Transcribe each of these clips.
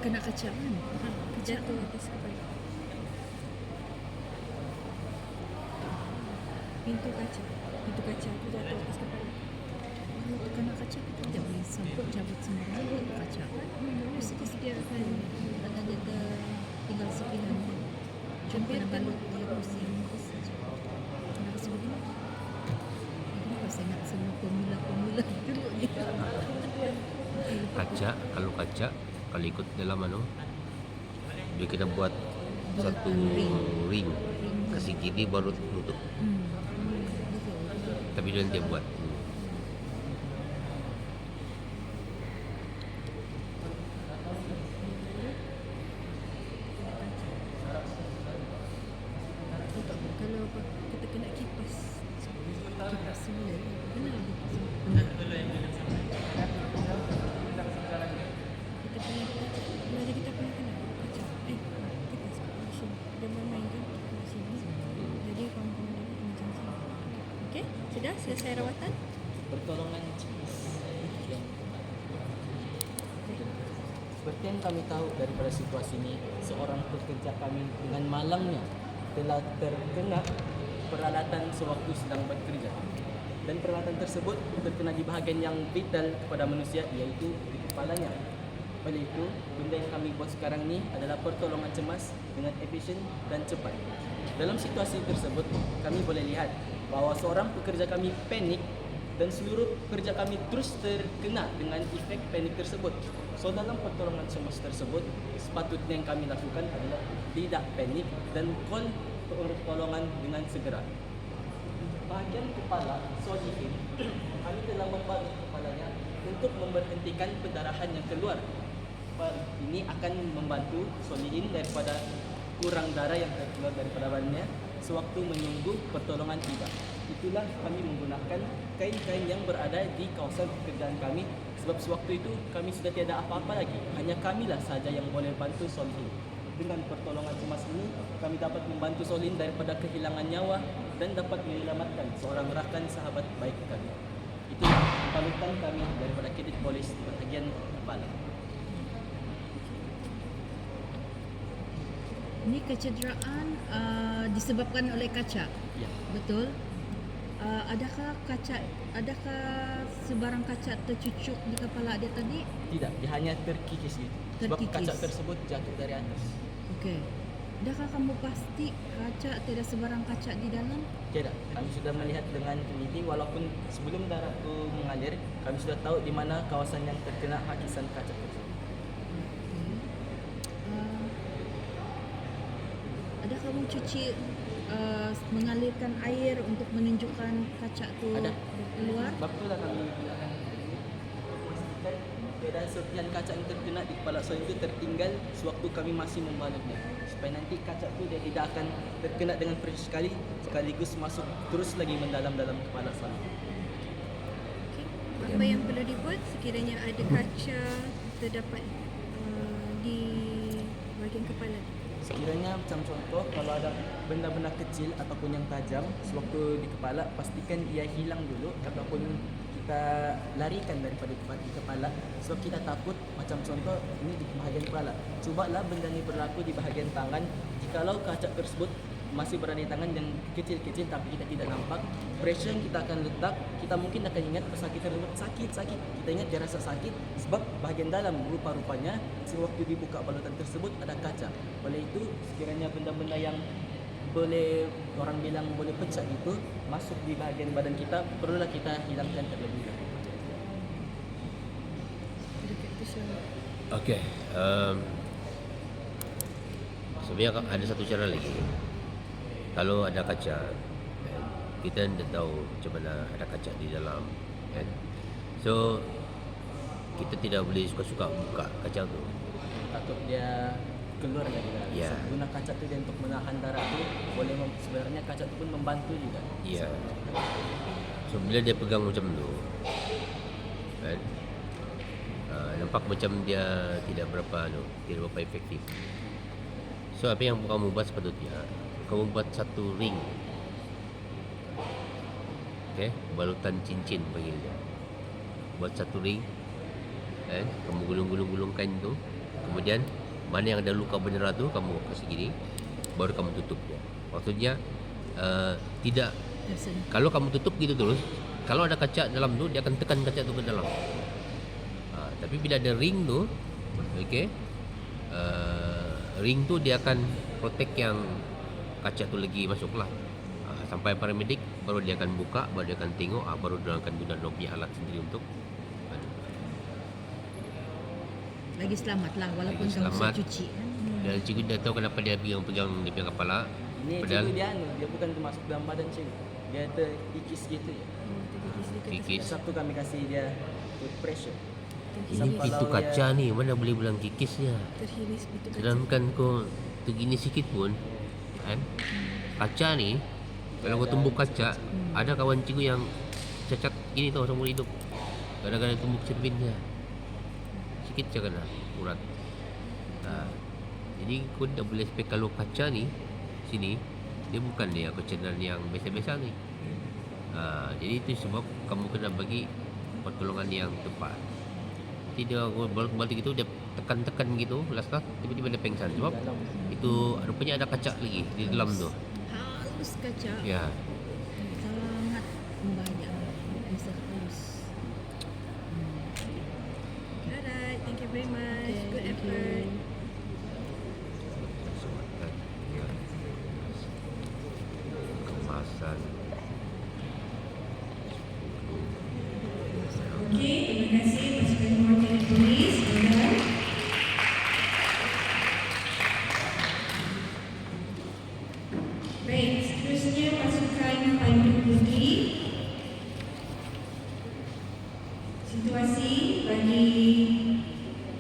kena kaca kan? Kaca Jatuh atas kepala. Pintu kaca tu jatuh atas kepala. Kalau terkena kaca kita tidak boleh sangkut cabut sembarangan itu kaca. Mesti disediakan Dan ada tinggal sepihan. Cuma kena balut dia pusing. Kenapa sebut ini? Kenapa saya nak semua pemula-pemula dulu ni? Kaca, kalau ikut dalam dia kita buat satu ring kasih kiri baru tutup, Betul. tapi dia buat kalau kita kena kipas semula kena kita pernah kena kaca kipas mesin dia bermain kan di sini jadi kawan-kawan dia macam sini. Okey, sudah selesai rawatan. Pertolongan cemas. Seperti yang kami tahu daripada situasi ini, seorang pekerja kami dengan malangnya telah terkena peralatan sewaktu sedang bekerja. Dan peralatan tersebut terkena di bahagian yang vital kepada manusia, iaitu di kepalanya. Oleh itu, benda yang kami buat sekarang ni adalah pertolongan cemas dengan efisien dan cepat. Dalam situasi tersebut, kami boleh lihat bahawa seorang pekerja kami panik dan seluruh pekerja kami terus terkena dengan efek panik tersebut. So dalam pertolongan cemas tersebut, sepatutnya yang kami lakukan adalah tidak panik dan call pertolongan dengan segera. Bahagian kepala Solihin, kami telah membalut kepalanya untuk memberhentikan pendarahan yang keluar. Ini akan membantu Solihin daripada kurang darah yang terkeluar daripada badannya sewaktu menunggu pertolongan tiba. Itulah kami menggunakan kain-kain yang berada di kawasan pekerjaan kami, sebab sewaktu itu kami sudah tiada apa-apa lagi. Hanya kamilah saja yang boleh bantu Solihin. Dengan pertolongan cemas ini, kami dapat membantu Solihin daripada kehilangan nyawa dan dapat menyelamatkan seorang rakan sahabat baik kami. Itulah balutan kami daripada Kedit Polis bahagian kepala. Ini kecederaan disebabkan oleh kaca. Ya. Betul. Adakah sebarang kaca tercucuk di kepala dia tadi? Tidak, dia hanya terkikis itu. Sebab Terkikis. kaca tersebut jatuh dari atas. Okey. Adakah kamu pasti kaca tidak sebarang kaca di dalam? Tidak, kami sudah melihat dengan teliti walaupun sebelum darah itu mengalir, kami sudah tahu di mana kawasan yang terkena hakisan kaca tersebut. Ada kamu cuci mengalirkan air untuk menunjukkan kaca tu Ada. keluar? Sebab itulah kami akan memastikan keadaan serpihan kaca yang terkena di kepala saya itu tertinggal sewaktu kami masih membalutnya, supaya nanti kaca itu dia tidak akan terkena dengan proses sekaligus masuk terus lagi mendalam dalam kepala saya. Okey. Apa yang perlu dibuat sekiranya ada kaca terdapat di bahagian kepala? Sekiranya macam contoh, kalau ada benda-benda kecil ataupun yang tajam sewaktu di kepala, pastikan ia hilang dulu ataupun kita larikan daripada di kepala, sebab kita takut. Macam contoh ini di bahagian kepala, cubalah benda ini berlaku di bahagian tangan. Jikalau kaca tersebut masih berada di tangan yang kecil-kecil tapi kita tidak nampak, pressure yang kita akan letak, kita mungkin akan ingat pesakit tersebut sakit. Kita ingat dia rasa sakit sebab bahagian dalam rupa-rupanya sewaktu dibuka balutan tersebut ada kaca. Oleh itu, sekiranya benda-benda yang boleh orang bilang boleh pecah itu masuk di bahagian badan kita, perlulah kita hilangkan terlebih dahulu. Dekat itu semua. okey. Sebenarnya ada satu cara lagi. Kalau ada kaca, kita tidak tahu macam mana ada kaca di dalam, kan? So kita tidak boleh suka-suka buka kaca tu. Takut dia keluar dari dalam. Ya. Guna kaca tu dia untuk menahan darah tu, boleh sebenarnya kaca tu pun membantu juga. Ya. So bila dia pegang macam tu, kan? Nampak macam dia tidak berapa efektif. So apa yang kamu buat sepatutnya, kamu buat satu ring, okay? Balutan cincin panggilnya. Buat satu ring, kamu gulung-gulung kain tu, Kemudian mana yang ada luka beneran tu kamu kasih gini, baru kamu tutup dia. Maksudnya tidak, Tersentuh. kalau kamu tutup gitu terus, kalau ada kaca dalam tu dia akan tekan kaca tu ke dalam. Tapi bila ada ring tu, okey, ring tu dia akan protect yang kaca tu lagi masuk lah. Sampai paramedik baru dia akan buka, baru dia akan tengok, baru dia akan guna punya alat sendiri untuk Lagi selamat lah walaupun Lagi kamu selamat. sudah cuci kan. dan cikgu dah tahu kenapa dia pegang dia punya kepala. Ini Padahal cikgu dia dia bukan termasuk dalam badan cikgu. Dia terkikis gitu ya. kikis. Sabtu kami kasih dia food pressure. Ini pintu kaca ni mana boleh bilang kikis dia. Terhiris betul. Sedangkan kau tergini sikit pun kan, kaca ni kalau kau tumbuk kaca, ada kawan cikgu yang cacat gini tau seumur hidup kadang-kadang tumbuk cermin dia sikit je kena urat. Jadi kau dah boleh spek kalau kaca ni sini dia bukan dia kecederaan yang biasa-biasa ni. Jadi itu sebab kamu kena bagi pertolongan yang tepat. Nanti dia balik gitu, dia tekan-tekan gitu, last tiba-tiba dia pengsan sebab itu rupanya ada kaca lagi di dalam tu. Halus kaca. Ya. Sangat membahayakan. Bisa halus. Alright, thank you very much. Okay, Good thank effort. you. Ya. Kemasan. Okey, terima kasih pasukan perwakilan polis. Tuan-tuan. Baik, seterusnya pasukan Pandu Puteri. Situasi bagi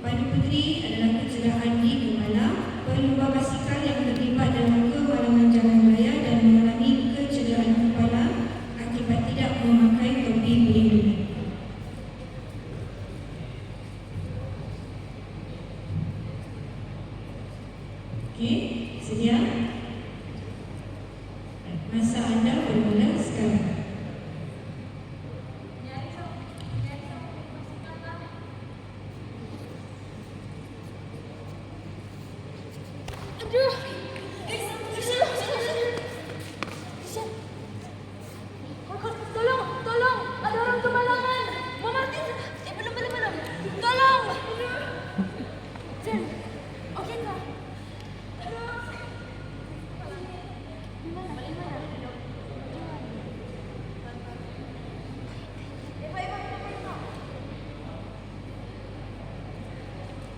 Pandu Puteri adalah kecederaan di kepala. Pelumba basikal yang terlibat dalam kemalangan jalan raya dan mengalami kecederaan kepala akibat tidak memakai topi pelindung. Okey, sedia? Masa anda bermula sekarang. Aduh. Tolong, ada orang kemalangan. Mama belum. Tolong. Jen, okey kah? Di mana?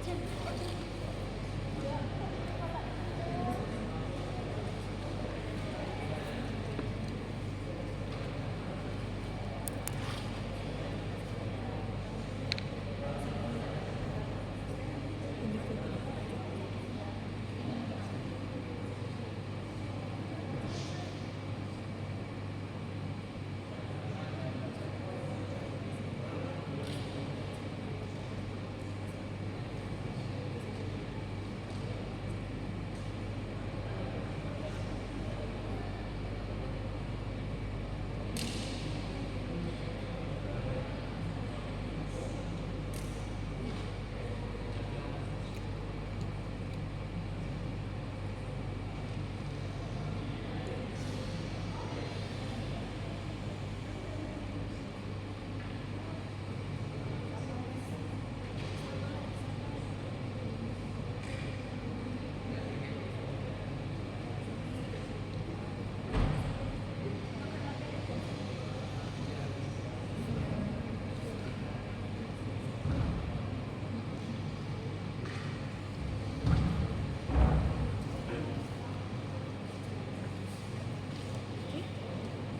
Jen, okey.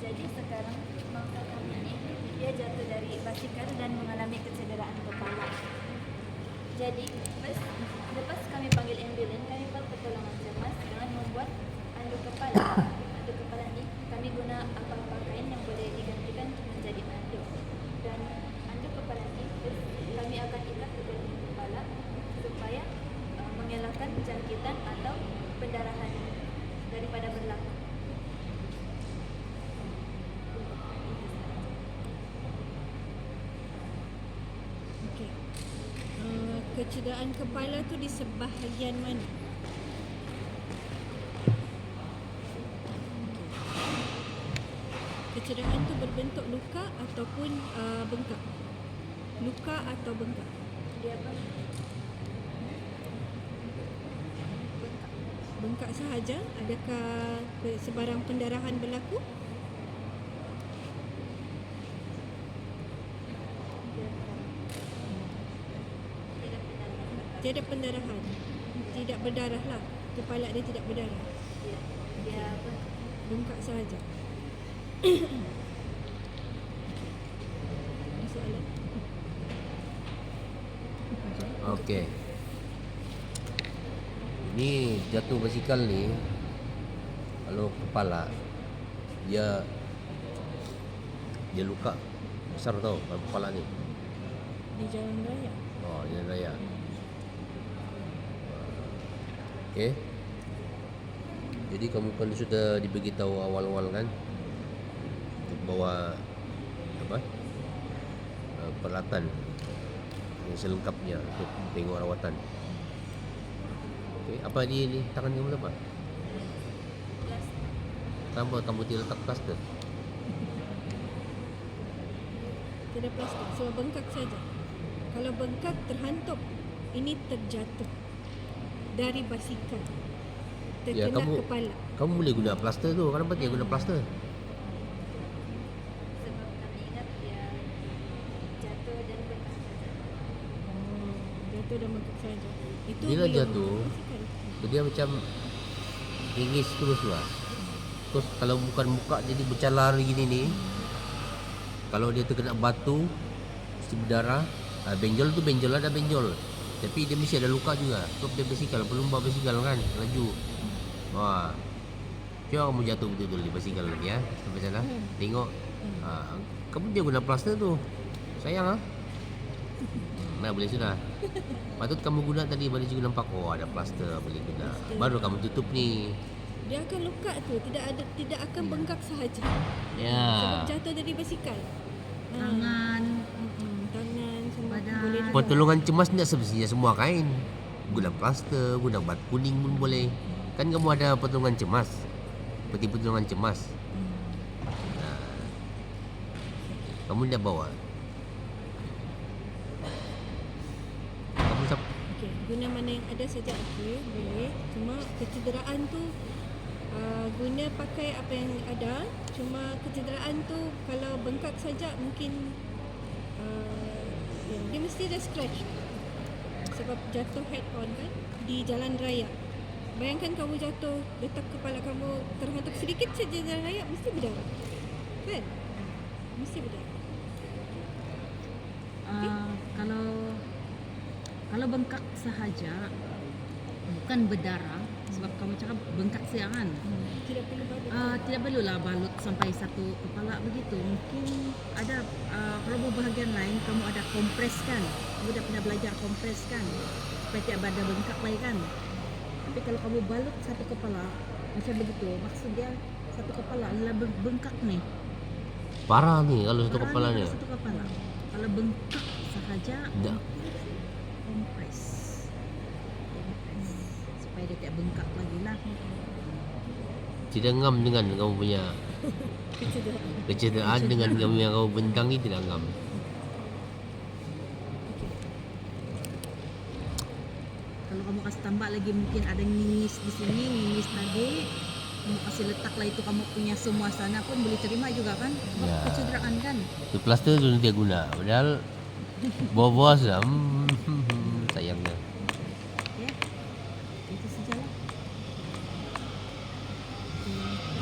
Jadi sekarang mangsa kami ini dia jatuh dari basikal dan mengalami kecederaan kepala. Jadi lepas kami panggil ambulan, kami buat pertolongan cemas dengan membuat anduk kepala. Anduk kepala ni kami guna apa-apa kain yang boleh digantikan menjadi anduk. Dan anduk kepala ni kami akan ikat ke dalam kepala supaya mengelakkan jangkitan atau pendarahan daripada berlaku. Okey. kecederaan kepala tu di sebahagian mana? Kecederaan tu berbentuk luka ataupun bengkak? Luka atau bengkak? Dia bengkak. Bengkak sahaja? Adakah sebarang pendarahan berlaku? Tiada pendarahan. Tidak berdarah lah. Kepala dia tidak berdarah. Dia bengkak. Bengkak sahaja. Soalan. Okey. Ni jatuh basikal ni, kalau kepala dia luka besar tau kalau kepala ni. Di jalan raya. Oh, jalan raya. Okey. Jadi kamu kan sudah diberitahu awal-awal kan untuk bawa apa? Peralatan yang selengkapnya untuk tengok rawatan. Okey, apa ni tangan kamu apa? Tambah kamu tidak letak plaster. Tidak plastik. So bengkak saja. Kalau bengkak terhantuk, ini terjatuh dari basikal. Ya, Terkena kepala. kamu boleh guna plaster tu. Kenapa tidak guna plaster? Sebab kami ingat dia jatuh dan bengkak saja. Jatuh dan bengkak saja. Itu Bila belum jatuh, basikal. dia macam ringis terus lah. Terus kalau bukan muka jadi bercalar gini ni, kalau dia terkena batu mesti berdarah. Benjol tu benjol ada benjol, tapi dia mesti ada luka juga. Sebab dia basikal, pelumba basikal kan, laju. Wah, cuba kamu jatuh betul-betul di basikal lagi ya, sampai sana. Tengok, kamu dia guna plaster tu, sayang ah. Nah, boleh sudah. Patut kamu guna tadi, baru juga nampak oh ada plaster boleh guna. Baru kamu tutup ni. Dia akan luka tu, tidak akan bengkak sahaja. Ya. Sebab jatuh dari basikal. Tangan, Tangan semua Badan. boleh juga. Pertolongan cemas tidak semestinya semua kain. Guna plaster, guna bat kuning pun boleh. Kan kamu ada pertolongan cemas. Seperti pertolongan cemas. Kamu tidak bawa. Kamu Okey, guna mana yang ada saja okey, boleh. Cuma kecederaan tu guna pakai apa yang ada. Cuma kecederaan tu kalau bengkak saja mungkin dia mesti ada scratch. Sebab jatuh head on kan di jalan raya. Bayangkan kamu jatuh, letak kepala kamu terhantuk sedikit saja jalan raya, mesti berdarah. Kan? Mesti berdarah. kalau bengkak sahaja bukan berdarah, sebab kamu cakap bengkak siangan. Tidak perlu balut. Tidak perlulah balut sampai satu kepala begitu. Mungkin ada kalau bahagian lain kamu ada kompres kan. Kamu dah pernah belajar kompres kan, supaya tidak ada bengkak lagi kan. Tapi kalau kamu balut satu kepala macam begitu, maksud dia satu kepala adalah bengkak nih. parah nih kalau satu Parah kepala nih ni. kalau satu kepala. Kalau bengkak sahaja Tidak. kompres supaya dia tidak bengkak lagi lah. Tidak ngam dengan kamu punya kecederaan dengan kamu yang kamu bentang ni, tidak ngam. Kalau kamu kasih tambah lagi mungkin ada ngingis di sini, ngingis tadi, kamu kasih letak lah itu kamu punya semua sana pun boleh terima juga kan. Sebab Ya. kecederaan kan. Itu plaster tu dia guna. Padahal bawa-bawa sudah. Sayangnya. Ya. Itu sajalah.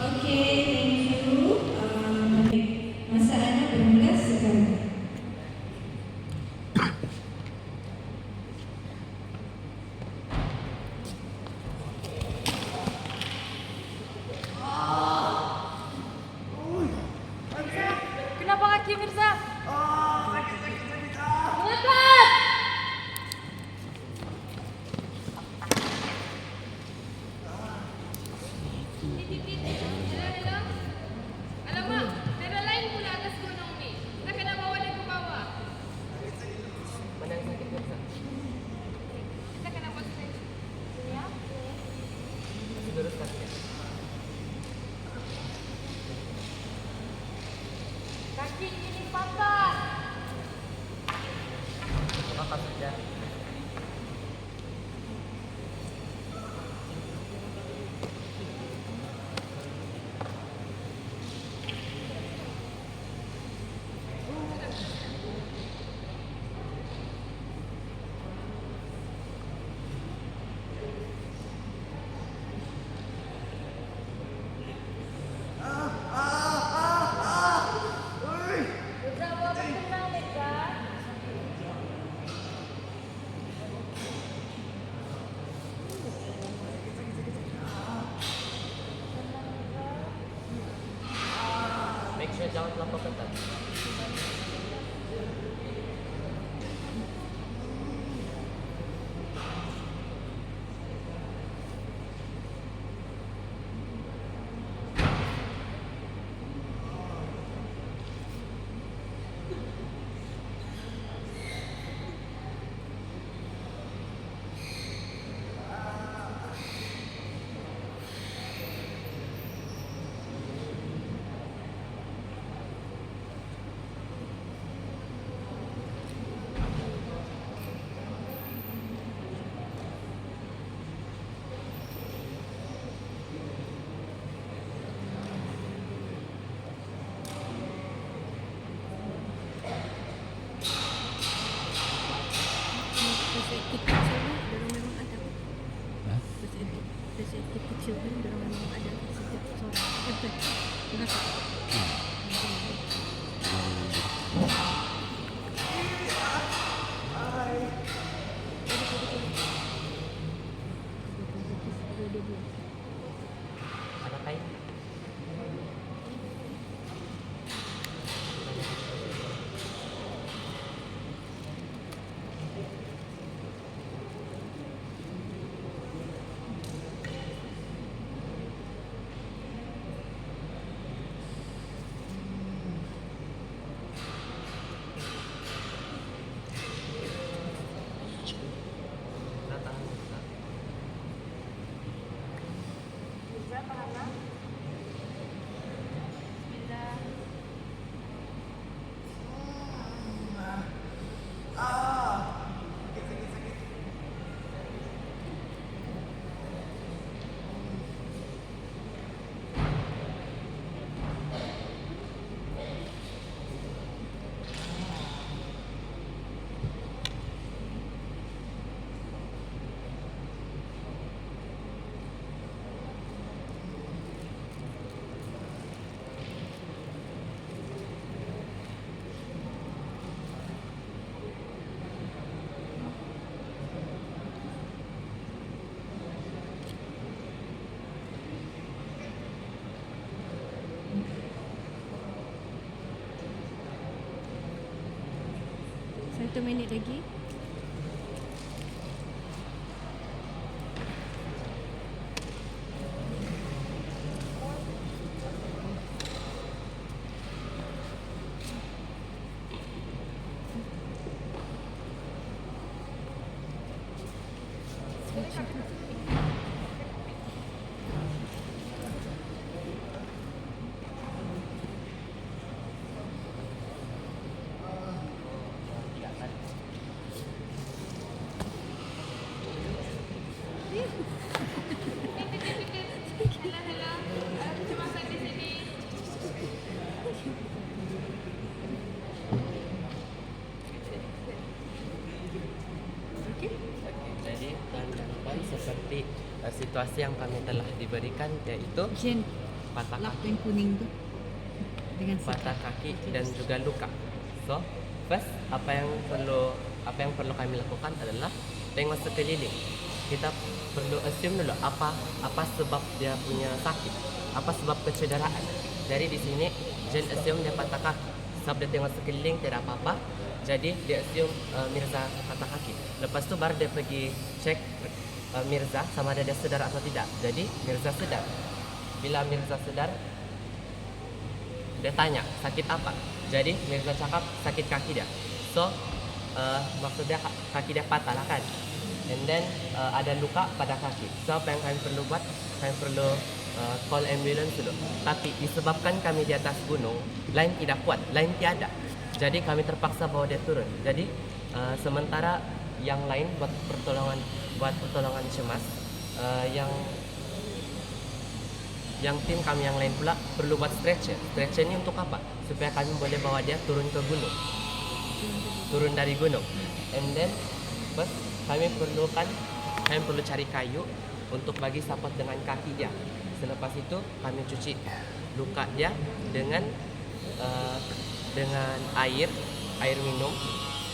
Okey, thank you. Masa anda bermula sekarang. Kenapa kaki Mirza? Alamak, tera lain pula atas gunung ni. Tak kena bawa dia ke bawah. Mana yang sakit Mirza? Sakit ini patah. Apa saja? Beberapa berkenang mereka. Make sure jangan terlampau ketat. Perspektif kecil ni dorang memang ada. Perspektif kecil ni dorang memang ada setiap seorang. Kenapa? Ada kain? Datang. Berapa lama? Bismillah. Satu minit lagi. Cuma saya di sini. Okey. Jadi tuan-tuan seperti situasi yang kami telah diberikan yaitu Jen, patah lap kaki, yang kuning tu dengan patah kaki dan juga luka. So, first apa yang perlu kami lakukan adalah tengok sekeliling. Kita perlu assume dulu apa sebab dia punya sakit, apa sebab kecederaan. Dari di sini Jen assume dia patah kaki. Sebab dia tengok sekeliling tidak apa-apa, jadi dia assume Mirza patah kaki. Lepas tu baru dia pergi cek Mirza sama ada dia sedar atau tidak. Jadi Mirza sedar. Bila Mirza sedar, dia tanya sakit apa. Jadi Mirza cakap sakit kaki dia. So maksudnya kaki dia patah lah kan. And then ada luka pada kaki. So apa yang kami perlu buat? Kami perlu call ambulance dulu. Tapi disebabkan kami di atas gunung, line tidak kuat, line tiada. Jadi kami terpaksa bawa dia turun. Jadi sementara yang lain buat pertolongan cemas, yang tim kami yang lain pula perlu buat stretcher. Stretcher ini untuk apa? Supaya kami boleh bawa dia turun ke gunung, turun dari gunung. And then first kami perlu cari kayu untuk bagi support dengan kaki dia. Selepas itu kami cuci luka dia dengan air minum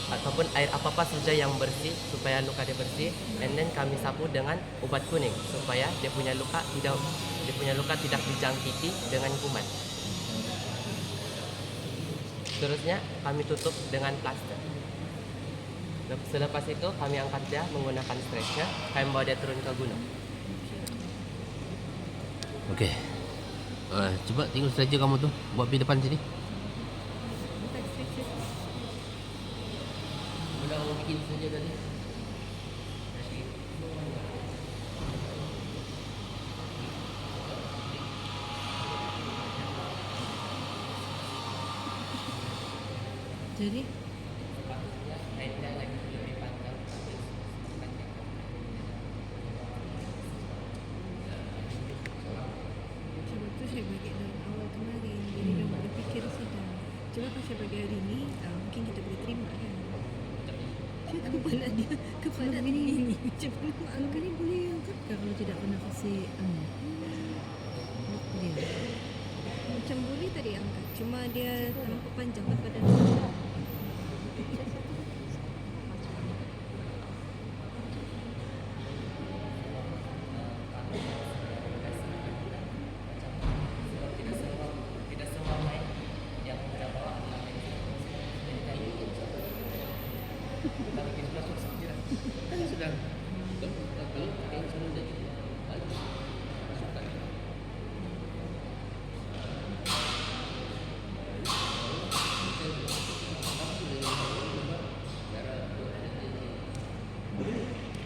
ataupun air apa saja yang bersih supaya luka dia bersih. And then kami sapu dengan obat kuning supaya dia punya luka tidak dijangkiti dengan kuman. Seterusnya kami tutup dengan plaster. Selepas itu kami angkat dia menggunakan stretcher, kami bawa dia turun ke gunung. Okey. Cuba tengok stretcher kamu tu. Buat pergi depan sini. Bukan stretcher. Sudah bikin saja tadi. Jadi Sebab tu saya bagi dalam awal kemarin. Jadi dia berfikir sedang. Cuma kalau saya bagi hari ni, mungkin kita boleh terima kan. Saya kepala dia, kepala ini. Macam mana? kalau kali boleh angkat ke kalau tidak pernah kasih lock dia. Macam boleh tadi angkat. Cuma dia terlampau panjang lah pada dia.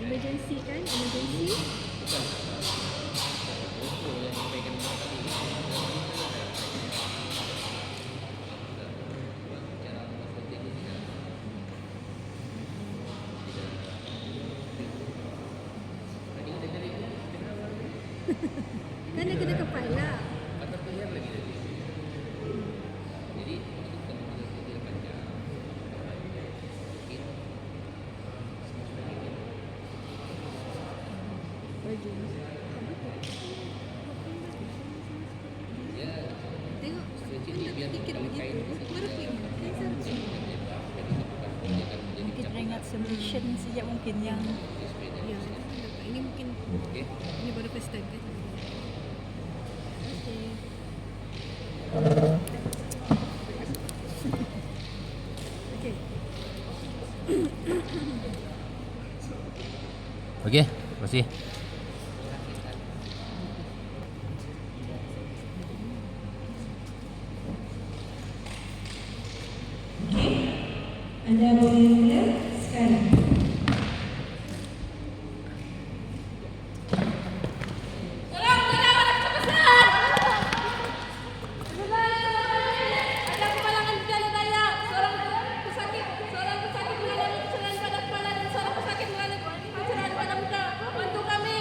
Emergency kan? Emergency. Kan dia kena kepala. Baju. Tengok, dia fikir begitu. Baru fikir. Mungkin teringat solution sejak mungkin yang Ya, ini mungkin ini baru first time kan? Okay. Okay. Okey, terima kasih. Anda boleh mula sekarang. Ada kemalangan di jalan raya. Seorang pesakit mengalami kecelakaan pada kepala dan seorang pesakit mengalami kecelakaan pada muka. Bantu kami.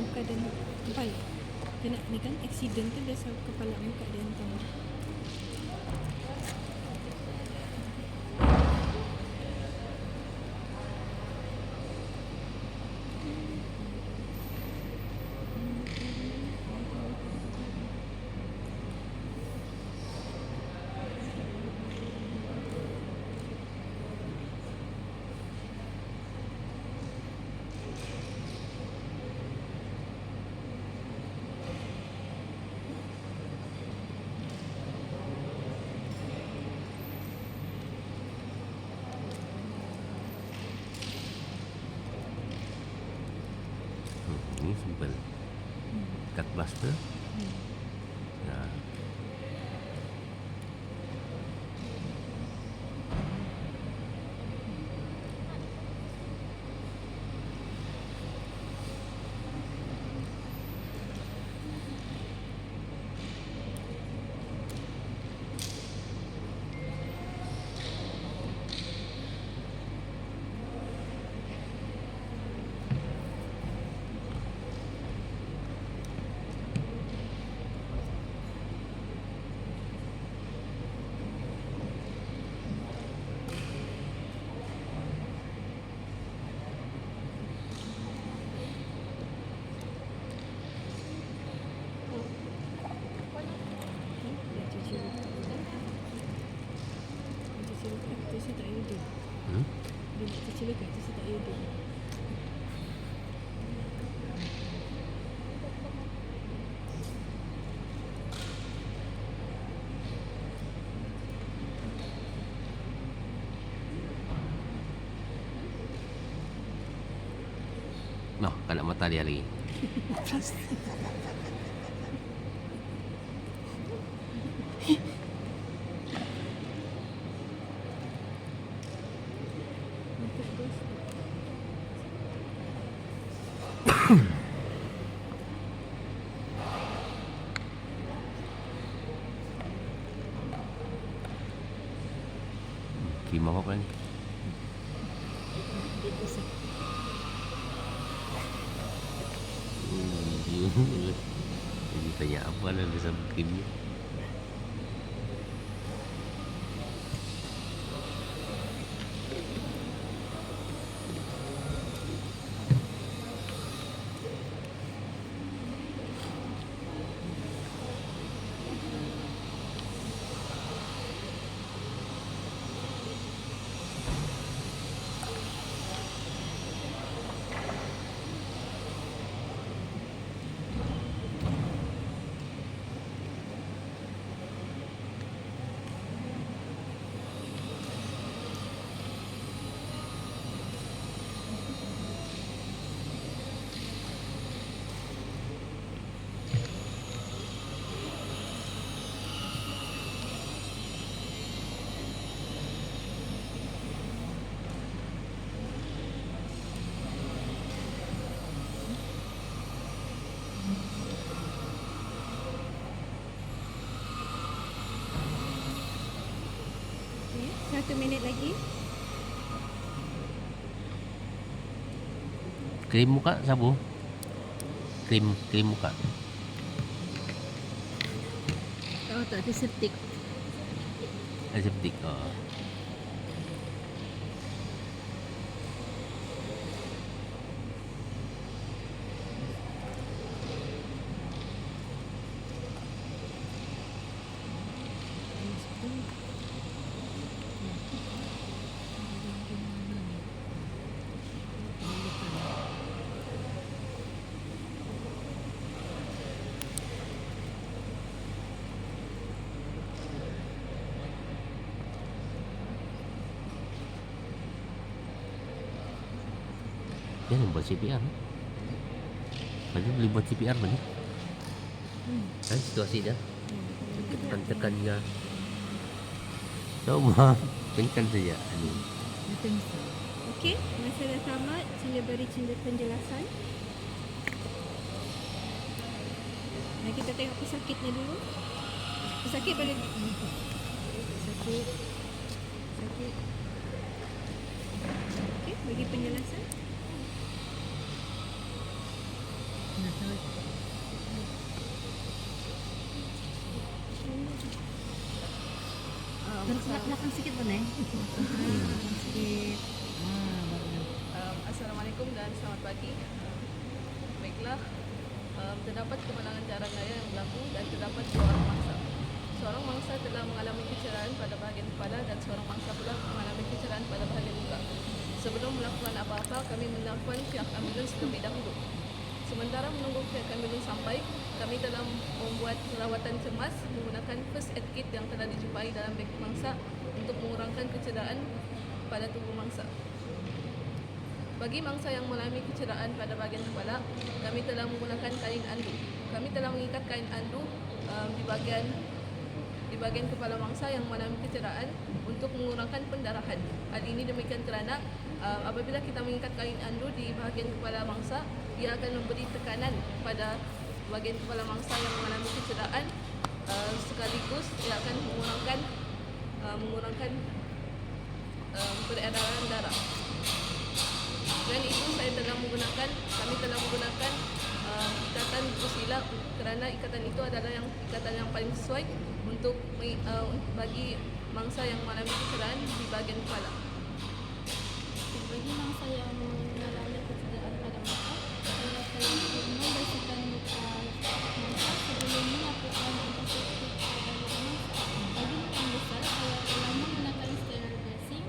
Muka dan kepala. Kena ni kan accident tu dia selalu kepala muka dia hantar. Ini simple. Cut plaster. Ya. saya tak payah duduk. Hmm? Dia nak cuci dekat tu, saya tak payah duduk. Noh, kena mata dia lagi. Untuk bos. Kima apa ni? Itu sih. Jadi tanya apa lah bisa bikinnya. Okay, 1 minit lagi. Krim muka sabu. Krim muka. Oh, tak antiseptik. Aseptik. Oh. Dia yang buat CPR. Macam boleh buat CPR mana? Kan situasi dia. Tekan dia. Coba tekan saja. Betul. Okey, masa dah tamat, sila beri penjelasan. Nah, kita tengok pesakitnya dulu. Pesakit pada sakit. Sakit. Okey, bagi penjelasan. Nah, tahu. Belakang sikit boleh? Belakang sikit. Baru. Assalamualaikum dan selamat pagi. Baiklah, terdapat kemenangan jalan raya yang berlaku dan terdapat dua orang mangsa. Seorang mangsa telah mengalami kecederaan pada bahagian kepala dan seorang mangsa pula mengalami kecederaan pada bahagian muka. Sebelum melakukan apa-apa, kami menelpon pihak ambulans terlebih dahulu. Sementara menunggu pihak ambulans sampai, kami telah membuat perawatan cemas menggunakan first aid kit yang telah dijumpai dalam beg mangsa untuk mengurangkan kecederaan pada tubuh mangsa. Bagi mangsa yang mengalami kecederaan pada bahagian kepala, kami telah menggunakan kain andu. Kami telah mengikat kain andu di bahagian kepala mangsa yang mengalami kecederaan untuk mengurangkan pendarahan. Hal ini demikian kerana apabila kita mengikat kain andu di bahagian kepala mangsa, ia akan memberi tekanan pada bahagian kepala mangsa yang mengalami kecederaan, sekaligus ia akan mengurangkan peredaran darah. Selain itu, kami telah menggunakan ikatan busila kerana ikatan itu adalah ikatan yang paling sesuai untuk bagi mangsa yang mengalami kecederaan di bahagian kepala. Bagi mangsa yang mengalami kecederaan pada mata, saya telah membersihkan muka mangsa sebelum melakukan antiseptik pada mangsa. Bagi luka besar, saya telah menggunakan sterile dressing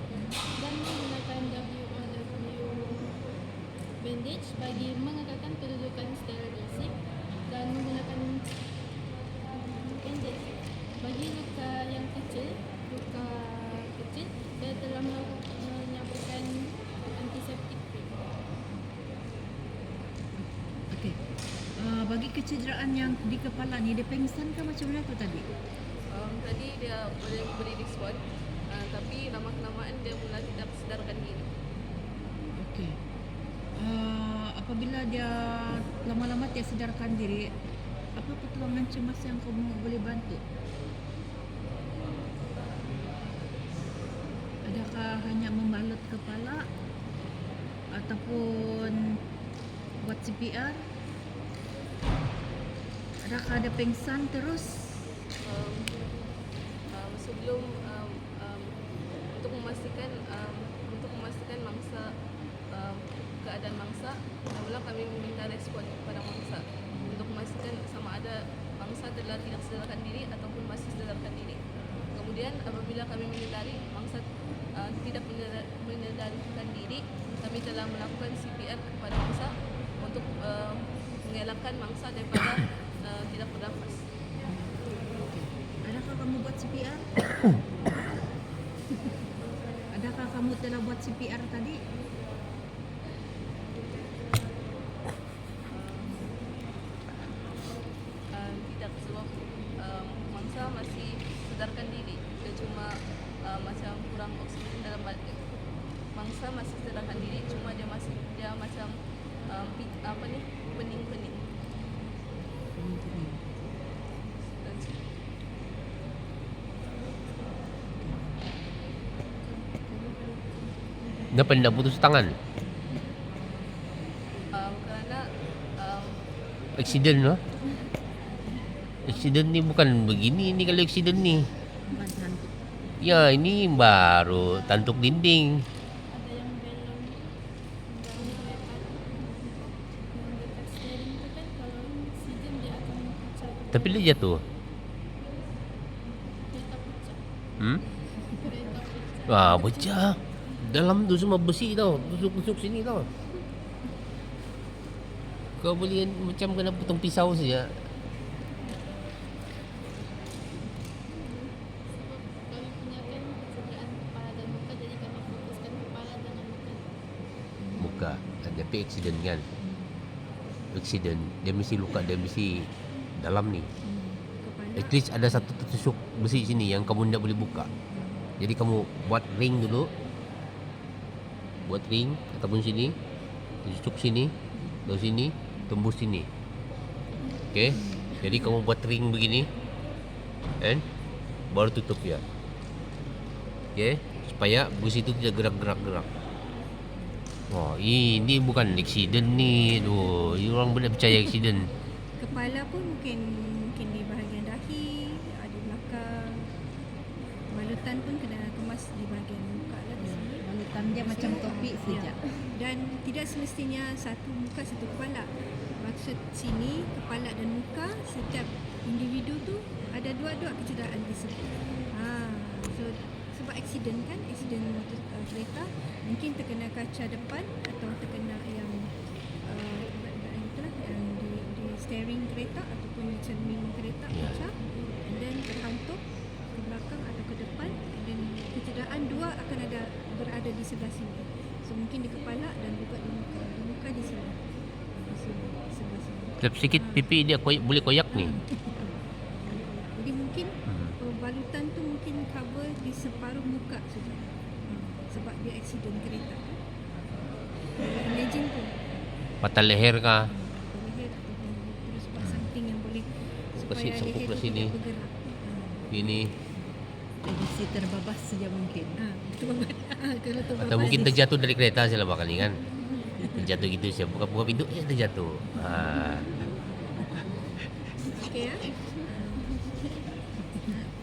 kecederaan yang di kepala ni, dia pengsan ke macam mana tu tadi? Tadi dia boleh beri respon, tapi lama-kelamaan dia mula tidak sedarkan diri. Okey. Apabila dia lama-lama tidak sedarkan diri, apa pertolongan cemas yang kamu boleh bantu? Adakah hanya membalut kepala ataupun buat CPR? Adakah ada pengsan terus? Sebelum untuk memastikan mangsa keadaan mangsa, mula kami meminta respon kepada mangsa untuk memastikan sama ada mangsa telah tidak sedarkan diri ataupun masih sedarkan diri. Kemudian apabila kami menyadari mangsa tidak menyadarkan diri, kami telah melakukan CPR kepada mangsa untuk mengelakkan mangsa daripada tidak bernafas. Adakah kamu buat CPR? Adakah kamu telah buat CPR tadi? Tidak, sebab mangsa masih sedarkan diri. Dia cuma macam kurang oksigen dalam badan. Mangsa masih sedarkan diri, cuma dia macam pening-pening. Kenapa nak putus tangan? Kerana Aksiden lah. Aksiden ni bukan begini ni kalau aksiden ni. Bukan hantu. Ya, ini baru tantuk dinding. Ada yang belok dekat steering tu kan, kalau oksigen dia akan pecah. Tapi dia jatuh. Kereta pecah. Kereta pecah. Wah, pecah. Dalam tu semua besi tau. Tusuk-tusuk sini tau. Kau boleh macam kena potong pisau saja. Sebab kami punya kan kecederaan kepala dan muka, jadi kami fokuskan kepala dengan muka. Muka. Tapi aksiden kan. Aksiden. Dia mesti luka. Dia mesti dalam ni. Kepala. At least ada satu tertusuk besi sini yang kamu tidak boleh buka. Jadi kamu buat ring dulu. Buat ring ataupun sini. Tusuk sini. Dari sini. Tembus sini. Okay. Jadi kamu buat ring begini. And baru tutup ya. Okay. Supaya besi itu tidak gerak-gerak-gerak. Wah, ini bukan aksiden ni. Aduh, ini orang boleh percaya aksiden. Kepala pun mungkin di bahagian dahi, ada belakang. Balutan pun kena kemas di bahagian muka lah di sini. Balutan dia macam topi saja. Dan tidak semestinya satu muka satu kepala. Maksud sini kepala dan muka, setiap individu tu ada dua-dua kecederaan tersebut. So sebab aksiden kan, aksiden motor kereta, mungkin terkena kaca depan atau terkena yang itulah yang di steering kereta ataupun cermin kereta pecah, and then terhantuk ke belakang atau ke depan, dan kecederaan dua akan berada di sebelah sini. So mungkin di kepala dan juga di muka. Di muka di sini. Di sini, sebelah sini. Lep sikit pipi dia boleh koyak ni. Jadi mungkin balutan tu mungkin cover di separuh muka saja. Sebab dia aksiden kereta. Imagine tu. Patah leher kah? Leher ataupun terus buat something yang boleh supaya Kasih leher sangkut tu ke sini. tidak bergerak. Ini. Edisi terbabas saja mungkin. Terbabat. Kalau tu Atau mungkin terjatuh dari kereta saya lah kali kan. Terjatuh gitu saya buka pintu terjatuh. okey ya.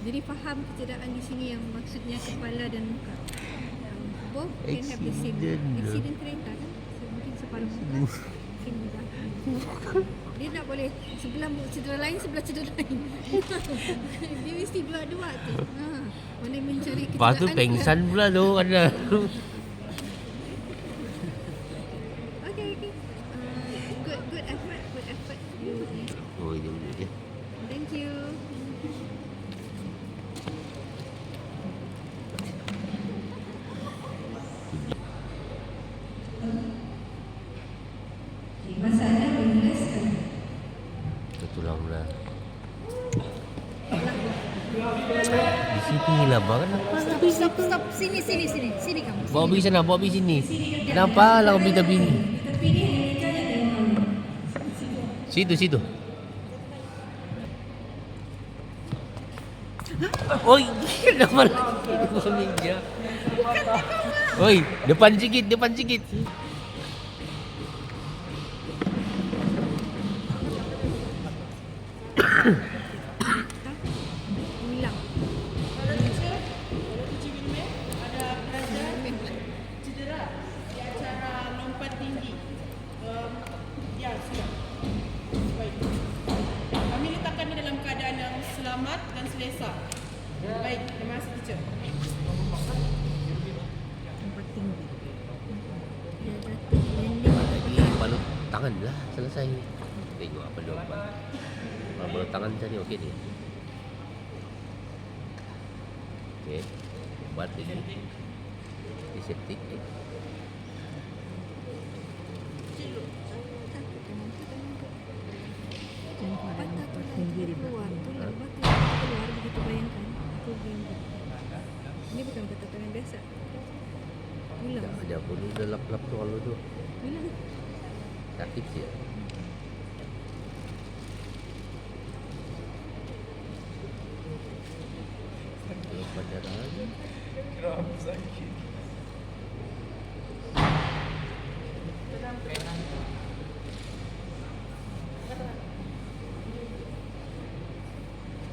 Jadi faham kecederaan di sini yang maksudnya kepala dan muka. Both can have the same accident kereta kan. So, mungkin separuh muka, mungkin di belakang. Dia tak boleh sebelah cedera lain, sebelah cedera lain. Dia mesti dua-dua tu. Mana mencari kecederaan. Lepas tu pengsan pula tu ada. Okay. Good effort. Oh, dia boleh je. Thank you. Masalah menjelaskan. abang lah. Di sini lah bang. Stop. Sini kamu. Bawa pergi sana, bawa pergi sini. Kenapa lah kau beli tapi ni? Situ. Oi, kenapa lagi? Bawa meja. Oi, depan sikit. Ulang. Cedera di acara lompat tinggi. Ya, sudah. Baik. Kami letakkannya dalam keadaan yang selamat dan selesa. Baik, terima kasih teacher. Tempat tinggi. Dia jatuh landing. Lagi balut tangan lah, selesai. Tengok apa dia buat. Kalau balut tangan macam ni okey ni. Okey. Buat ini. Diseptik. Jangan kau ada Patah tempat tulang tinggi di keluar, belakang. tulang batu keluar begitu bayangkan. Aku bimbang. Ini bukan patah tulang biasa. Ulang. Tak ada pun dia lap-lap tu kalau tu. Ulang. Sakit je. Kalau padaran.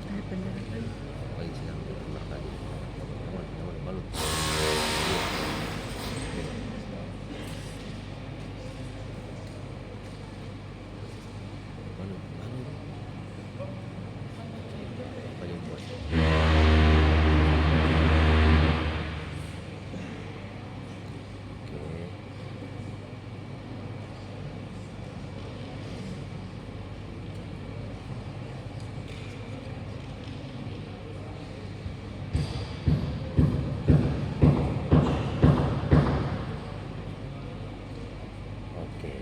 Ada pendarahan. Bagi silang makan. Tawan balut. Balut. Apa dia buat? Okey. Okey.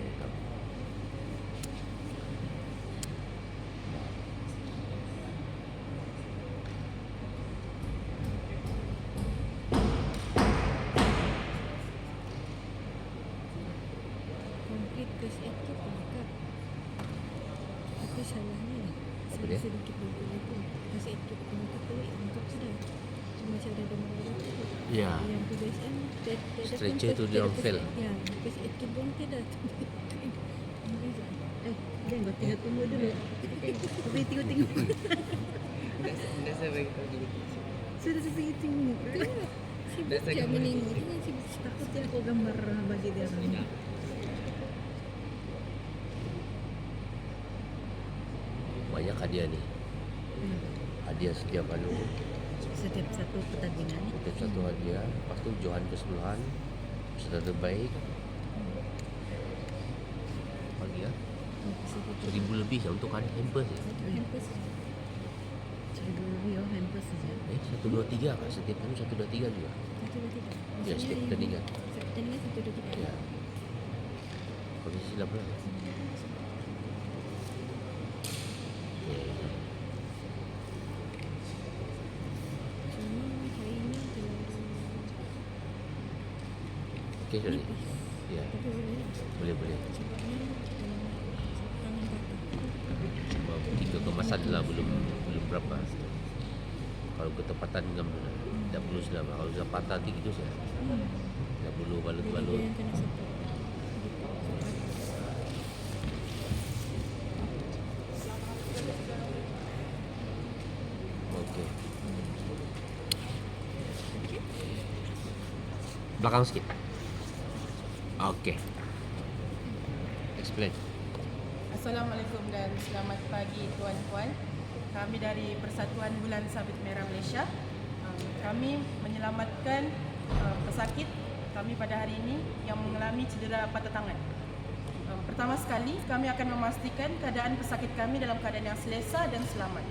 Komplit first aid kit lengkap. Tapi salahnya Apa dia? sedikit bantu itu. First aid kit lengkap lengkap sudah. Cuma saya ada demam batuk. Ya. Yang PBSM Stretcher tu dia orang fail. Ya, first aid kit pun tidak. Jangan kau tinggal tunggu dulu. Boleh tengok. Dah saya bagi tahu dulu. Sudah selesai tengok. Sibuk je menengok. Jangan sibuk. Takutnya aku gambar bagi dia. Banyak hadiah ni. Hadiah setiap Setiap satu pertandingan ni. setiap satu hadiah. Lepas tu Johan ke-10 peserta terbaik. Bagi lah 1,000 lebih lah untuk kan hampers je. Hampers. Seribu lebih hampers saja. 1, 2, 3 kan? Setiap kali 1, 2, 3 juga. Satu dua tiga. Ya, setiap pertandingan. Setiap pertandingan satu dua tiga. Ya. Posisi lah berapa? Cuma hari ini terlalu Okey, sorry. Ya, tapi boleh. boleh. Sebabnya tangan patah. Tiga kemasan lah belum berapa. Kalau ketepatan ngam tak perlu selama. Kalau sudah patah nanti gitu saja. Tak perlu Jadi balut-balut. dia yang kena support. Okey. Belakang sikit. Okey. Explain. Assalamualaikum dan selamat pagi tuan-tuan. Kami dari Persatuan Bulan Sabit Merah Malaysia. Kami menyelamatkan pesakit kami pada hari ini yang mengalami cedera patah tangan. Pertama sekali, kami akan memastikan keadaan pesakit kami dalam keadaan yang selesa dan selamat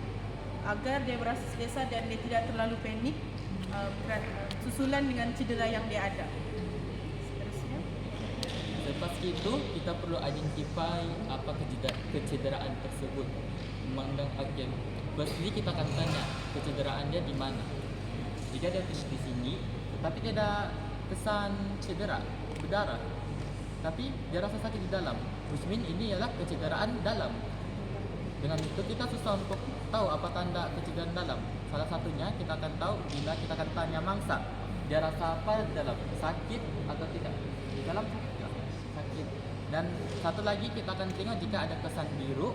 agar dia berasa selesa dan dia tidak terlalu panik susulan dengan cedera yang dia ada. Seterusnya. Selepas itu, kita perlu identify apa kecederaan tersebut. memandang hakim, firstly kita akan tanya kecederaan dia di mana. Jika dia tulis di sini, tetapi dia ada kesan cedera, berdarah, tapi dia rasa sakit di dalam, which mean ini ialah kecederaan dalam. Dengan itu kita susah untuk tahu apa tanda kecederaan dalam. Salah satunya kita akan tahu bila kita akan tanya mangsa, dia rasa apa di dalam, sakit atau tidak. Di dalam sakit. Dan satu lagi kita akan tengok jika ada kesan biru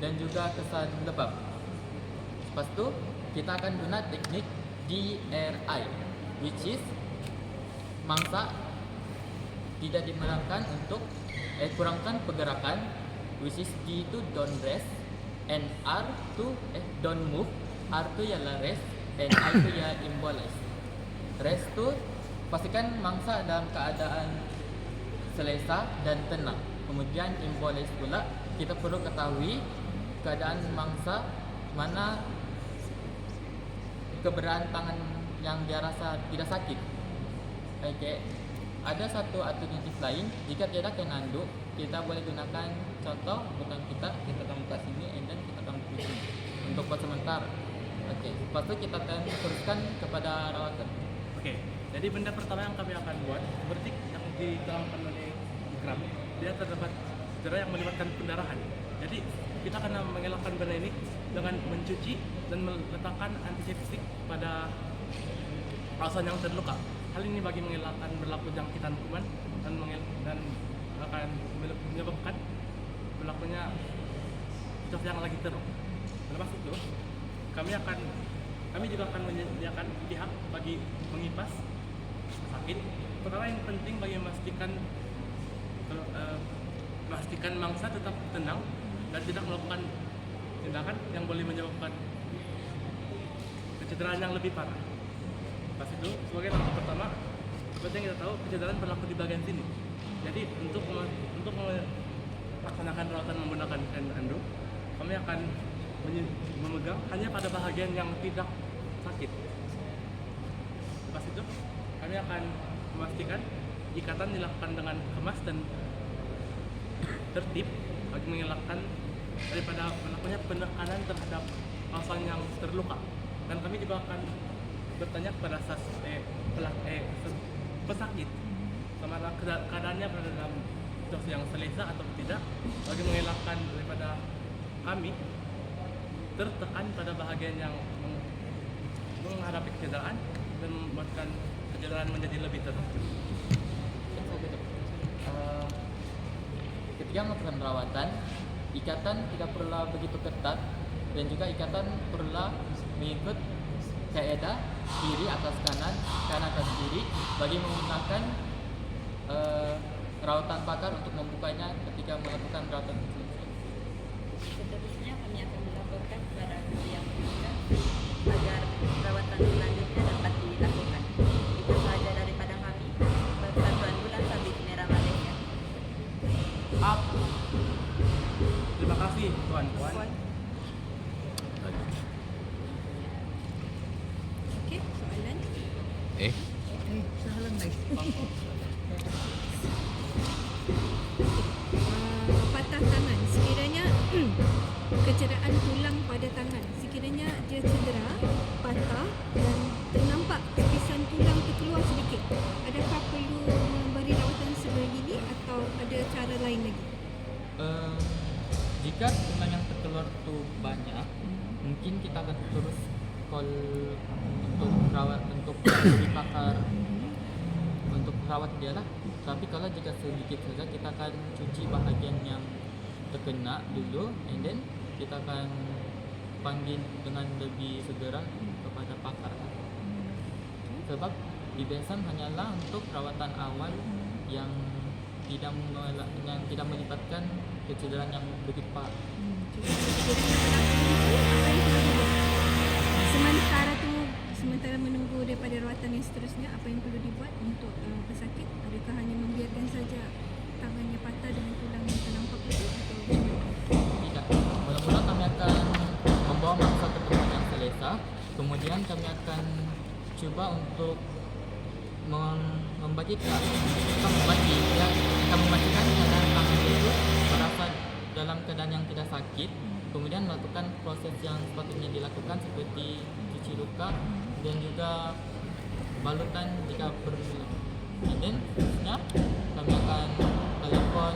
dan juga kesan lebam. Lepas tu kita akan guna teknik DRI, which is mangsa tidak dimenangkan untuk kurangkan pergerakan, which is D itu don't rest, and R tu don't move, R tu ialah rest, and I tu ialah immobilize. Rest tu pastikan mangsa dalam keadaan selesa dan tenang. Kemudian immobilize pula kita perlu ketahui keadaan mangsa mana keberadaan tangan yang dia rasa tidak sakit. Okay. Ada satu alternatif lain, jika tiada kenanduk, kita boleh gunakan contoh butang kita akan buka sini and then kita akan buka sini untuk buat sementara. Okay. Lepas tu kita akan teruskan kepada rawatan. Oke, jadi benda pertama yang kami akan buat seperti yang diterangkan oleh Ikram, dia terdapat cedera yang melibatkan pendarahan. Jadi kita akan mengelakkan benda ini dengan mencuci dan meletakkan antiseptik pada kawasan yang terluka. Hal ini bagi mengelakkan berlaku jangkitan kuman dan akan menyebabkan berlakunya situasi yang lagi teruk. Lepas itu kami juga akan menyediakan pihak bagi mengipas sakit. Perkara yang penting bagi memastikan mangsa tetap tenang dan tidak melakukan tindakan yang boleh menyebabkan kecederaan yang lebih parah. Pas itu sebagai langkah pertama, seperti yang kita tahu kecederaan berlaku di bagian sini. Jadi untuk melaksanakan rawatan menggunakan kain anduk, kami akan memegang hanya pada bahagian yang tidak sakit. Pas itu kami akan memastikan ikatan dilakukan dengan kemas dan tertib bagi mengelakkan daripada melakukannya penekanan terhadap kawasan yang terluka. Dan kami juga akan bertanya kepada pesakit sama keadaannya berada dalam situasi yang selesa atau tidak, bagi mengelakkan daripada kami tertekan pada bahagian yang menghadapi kecederaan dan membuatkan kecederaan menjadi lebih teruk. Ketika melakukan perawatan, ikatan tidak perlu begitu ketat dan juga ikatan perlu mengikut kaedah kiri atas kanan, kanan atas kiri bagi menggunakan rawatan pakar untuk membukanya ketika melakukan rawatan tersebut. Seterusnya kami akan melaporkan kepada ahli yang berwenang agar perawatan selanjutnya dapat dilakukan. Itu sahaja daripada kami, Persatuan Bulan Sabit Merah Malaysia. Terima kasih tuan-tuan. Okey, soalan. Soalan baik. Patah tangan. Sekiranya kecederaan tulang pada tangan. Sekiranya dia cedera, patah dan ternampak tepisan tulang terkeluar sedikit. Adakah perlu memberi rawatan sebegini atau ada cara lain lagi? Jika tulang yang terkeluar itu banyak, mungkin kita akan terus call untuk rawat, untuk pakar untuk rawat dia lah. Tapi kalau jika sedikit saja, kita akan cuci bahagian yang terkena dulu, and then kita akan panggil dengan lebih segera kepada pakar. Sebab dibiasakan hanyalah untuk perawatan awal yang tidak melibatkan kecederaan yang begitu parah. Sementara menunggu daripada rawatan yang seterusnya, apa yang perlu dibuat untuk pesakit? Adakah hanya membiarkan saja tangannya patah dengan tulang yang ternampak itu atau Tidak. Mula-mula kami akan membawa mangsa ke tempat yang selesa. Kemudian kami akan cuba untuk membagikan keadaan tangan itu merasa dalam keadaan yang tidak sakit. kemudian melakukan proses yang sepatutnya dilakukan seperti cuci luka dan juga balutan jika perlu. Dan seterusnya kami akan telepon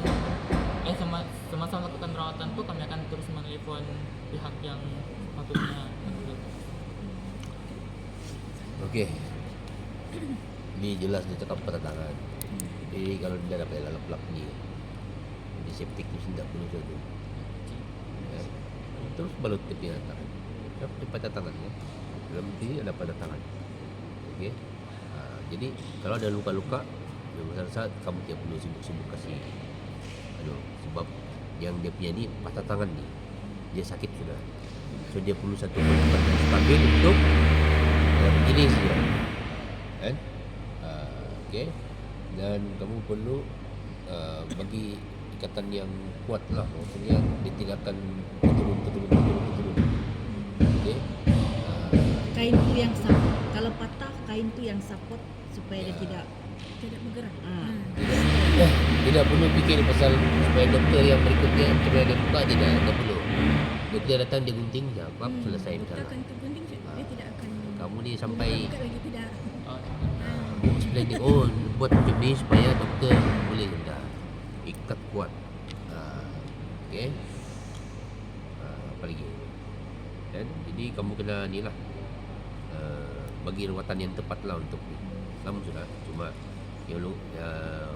semasa melakukan perawatan itu kami akan terus menelepon pihak yang sepatutnya. Okey. Ini jelas dia cakap patah tangan. Jadi kalau dia dapat lap-lap ni, antiseptik tu tidak perlu tu. Ya. Terus balut tepi tangan. Dapat patah tangan ya. Dalam sini ada patah tangan. Okey. Jadi kalau ada luka-luka, memang saat kamu tidak perlu sibuk-sibuk kasih sebab yang dia punya ni patah tangan ni dia sakit sudah. So dia perlu satu tempat yang stabil untuk begini saja. Kan? Okey. Dan kamu perlu bagi ikatan yang kuat lah. Maksudnya dia tidak akan turun. Okey. Kain tu yang support. Kalau patah, kain tu yang support supaya dia tidak bergerak. Tidak perlu fikir pasal supaya doktor yang berikutnya supaya dia buka, tidak perlu. Doktor datang dia gunting je, selesai Doktor masalah. akan tergunting je. Dia tidak akan Kamu ni sampai buka lagi tidak. explaining, buat macam ni supaya doktor boleh dah ikat kuat. Okey. Apa lagi? Dan jadi kamu kena ni lah, bagi rawatan yang tepat lah untuk ni. Kamu sudah cuma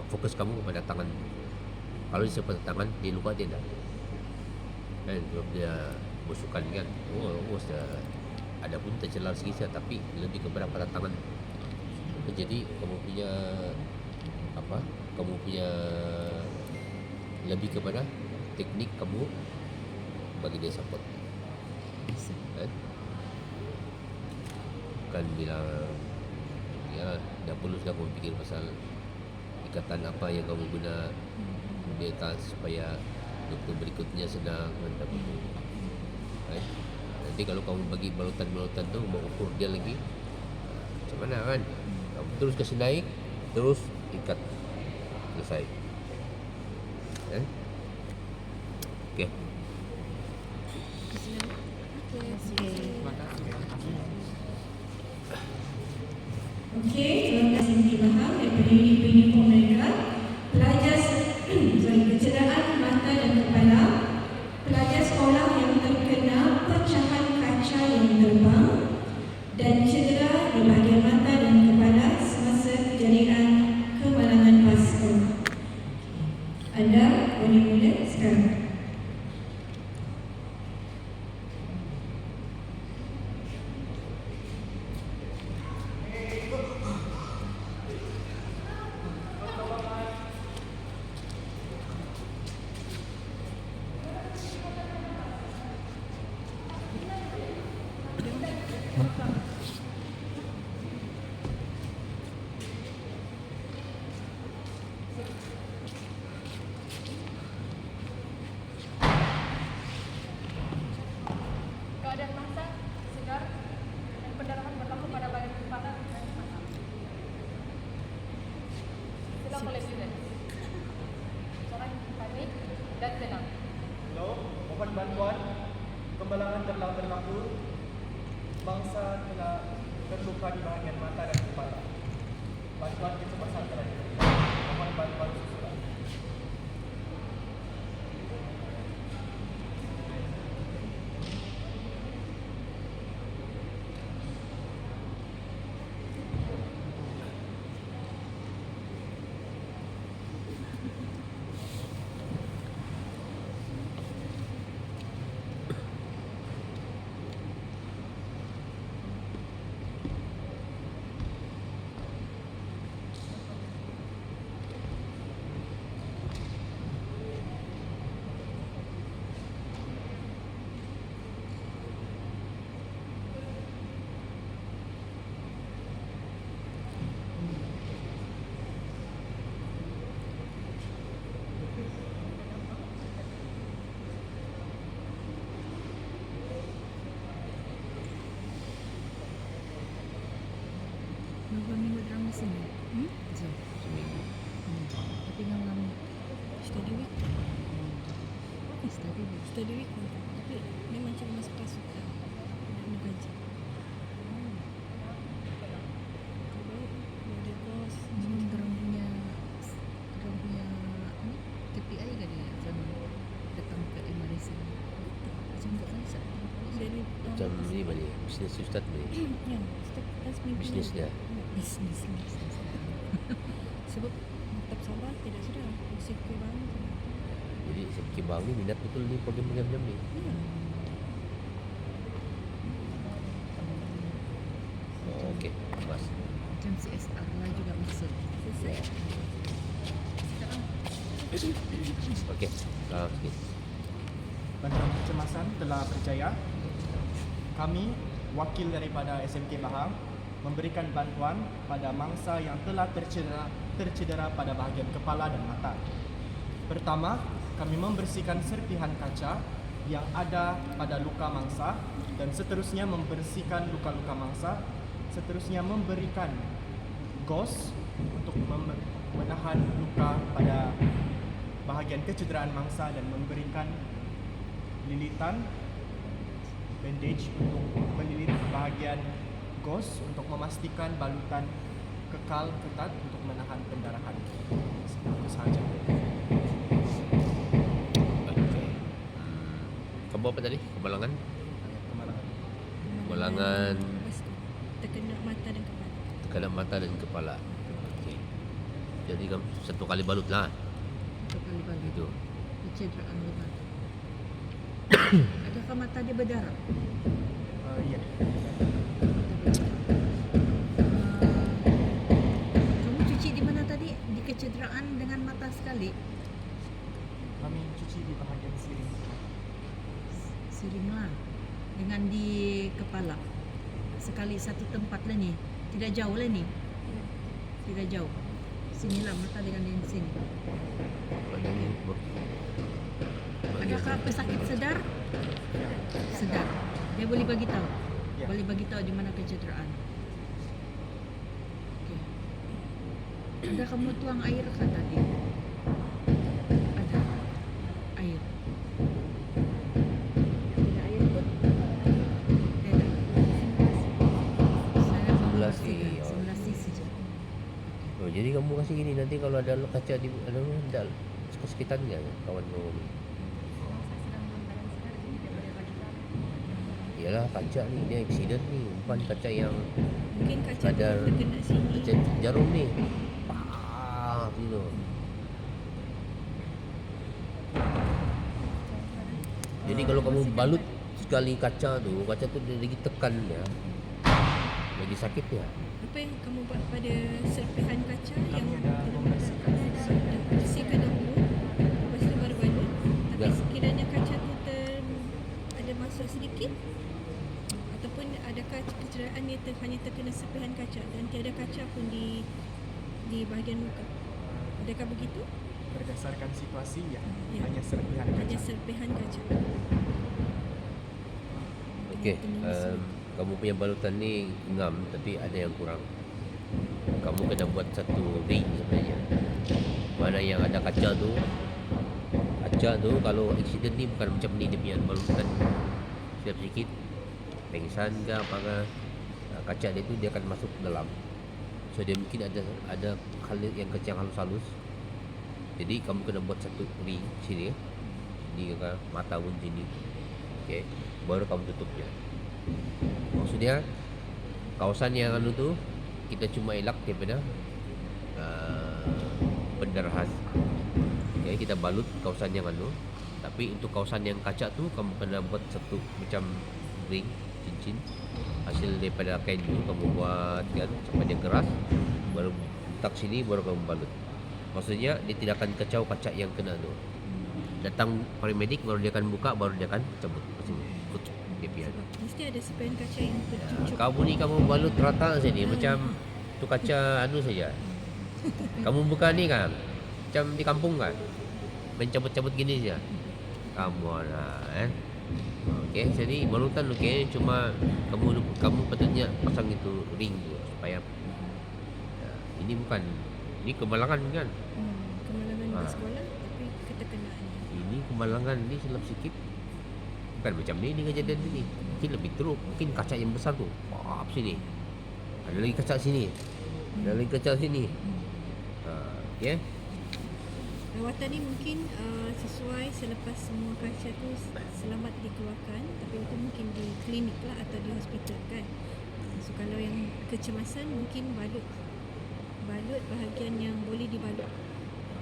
fokus kamu pada tangan. Kalau dia pada tangan, dia luka dia dah. Kan sebab dia busukan kan. Sudah ada pun tercelar sikit tapi lebih kepada pada tangan. Jadi kamu punya kamu punya lebih kepada teknik kamu bagi dia support. Kan? Bukan bilang ya dah perlu sudah kamu fikir pasal ikatan apa yang kamu guna di atas supaya doktor berikutnya senang mendapat. Kan? Nanti kalau kamu bagi balutan-balutan tu mau ukur dia lagi macam mana kan? Kamu terus kasi naik, terus ikat, selesai. Okey. Okey, terima kasih Encik Bahar daripada unit uniform mereka. Pelajar kecederaan mata dan kepala. Pelajar sekolah yang terkena pecahan kaca yang terbang dan cedera di bahagian mata dan kepala semasa kejadian kemalangan basikal. Anda boleh mula sekarang. Keadaan mata segar dan pendarahan berlaku pada bagian kepala dan mata. Sila oleh student. Jangan panik dan tenang. Hello, mohon bantuan. Kemalangan telah berlaku. Bangsa telah terluka di bahagian mata dan kepala. Bantuan kecepatan telah diberikan. Mohon bantuan susulan. Berapa minggu drama sini? Jom. Seminggu. Tapi ngam-ngam Study week. study week. Study week. Tapi macam ni balik bisnes ustaz balik. Ya, start minggu Bisnes dia. Bisnes. Sebab maktab Sabah tidak sudah SMK Bahang. Jadi SMK Bahang ni minat betul ni program-program macam ni. Ya. Oh, okey. Mas. Macam CSR lah juga masuk. Selesai. Okey. Salam sikit. Bantuan kecemasan telah berjaya. Kami, wakil daripada SMK Bahang, memberikan bantuan pada mangsa yang telah tercedera pada bahagian kepala dan mata. Pertama, kami membersihkan serpihan kaca yang ada pada luka mangsa dan seterusnya membersihkan luka-luka mangsa, seterusnya memberikan gauze untuk menahan luka pada bahagian kecederaan mangsa dan memberikan lilitan bandage untuk melilit bahagian gauze untuk memastikan balutan kekal ketat untuk menahan pendarahan. Itu sahaja. Okey. Kamu apa tadi? Kemalangan? Kemalangan Lepas tu, terkena mata dan kepala. terkena mata dan kepala. Okey. Jadi kamu satu kali balut lah. Satu kali bagi Itu. kecederaan di mata. Adakah mata dia berdarah? Ya. Kamu cuci di mana tadi? Di kecederaan dengan mata sekali? Kami cuci di bahagian siring. Siring lah. Dengan di kepala. Sekali satu tempat lah ni. Tidak jauh lah ni. Tidak jauh. Sinilah mata dengan yang sini. Badannya Adakah pesakit sedar? Sedar. Dia boleh bagi tahu. Ya. Boleh bagi tahu di mana kecederaan. Okey. Ada kamu tuang air ke tadi? Ada. Air. Tidak air pun. Tidak. Saya Sebelah memastikan sini, oh. sebelah sisi saja. Oh, jadi kamu kasih gini nanti kalau ada kaca di ada kesakitan enggak kawan kamu ni? Yalah kaca ni dia accident ni, bukan kaca yang Mungkin kaca tu kadar terkena sini. kaca jarum ni. Pah gitu. Jadi kalau kamu balut sekali kaca tu dia lagi tekan dia. Lagi sakit dia. Apa yang kamu buat pada serpihan kaca yang Kami ada membersihkan. dah bersihkan dahulu, lepas tu baru balut. Tapi Ya. sekiranya kaca tu ada masuk sedikit, ataupun adakah kecederaan ni hanya terkena serpihan kaca dan tiada kaca pun di bahagian muka. Adakah begitu? Berdasarkan situasi, ya, Ya. hanya serpihan Hanya kaca. serpihan kaca. Okey, kamu punya balutan ni ngam tapi ada yang kurang. Kamu kena buat satu ring sebenarnya. Mana yang ada kaca tu kalau accident ni bukan macam ni dia punya balutan. Siap sikit pengsan ke apa ke, kaca dia tu dia akan masuk dalam. So dia mungkin ada hal yang kecil halus-halus. Jadi kamu kena buat satu ring sini. Ni ke mata pun sini. Okey, baru kamu tutupnya. Maksudnya kawasan yang anu tu kita cuma elak daripada pendarahan. Okay, kita balut kawasan yang anu, tapi untuk kawasan yang kaca tu kamu kena buat satu macam ring cincin hasil daripada kain tu kamu buat kan sampai dia keras, baru letak sini baru kamu balut. Maksudnya dia tidak akan kacau kaca yang kena tu. Datang paramedik baru dia akan buka, baru dia akan cabut sini. Dia pian. Mesti ada serpihan kaca yang tercucuk. Kamu ni kamu balut rata sini macam tu kaca anu saja. Kamu buka ni kan macam di kampung kan main cabut-cabut gini saja. Kamu lah okey, jadi balutan okey, cuma kamu patutnya pasang itu ring tu supaya ini bukan, ini kemalangan kan. Kemalangan Ah. di sekolah tapi keterkenaan. Ini kemalangan ni silap sikit. Bukan macam ni kejadian ni. Mungkin lebih teruk, mungkin kaca yang besar tu. Pop sini. Ada lagi kaca sini. Ada lagi kaca sini. Okey. rawatan ni mungkin sesuai selepas semua kaca tu selamat dikeluarkan, tapi itu mungkin di klinik lah atau di hospital kan. So kalau yang kecemasan mungkin balut bahagian yang boleh dibalut.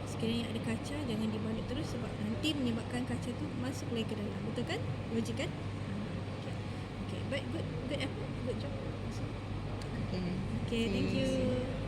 Sekiranya ada kaca jangan dibalut terus sebab nanti menyebabkan kaca tu masuk lagi ke dalam. Betul kan? Logik kan? Okay, baik, good effort, good job. Okay. Okay, thank you.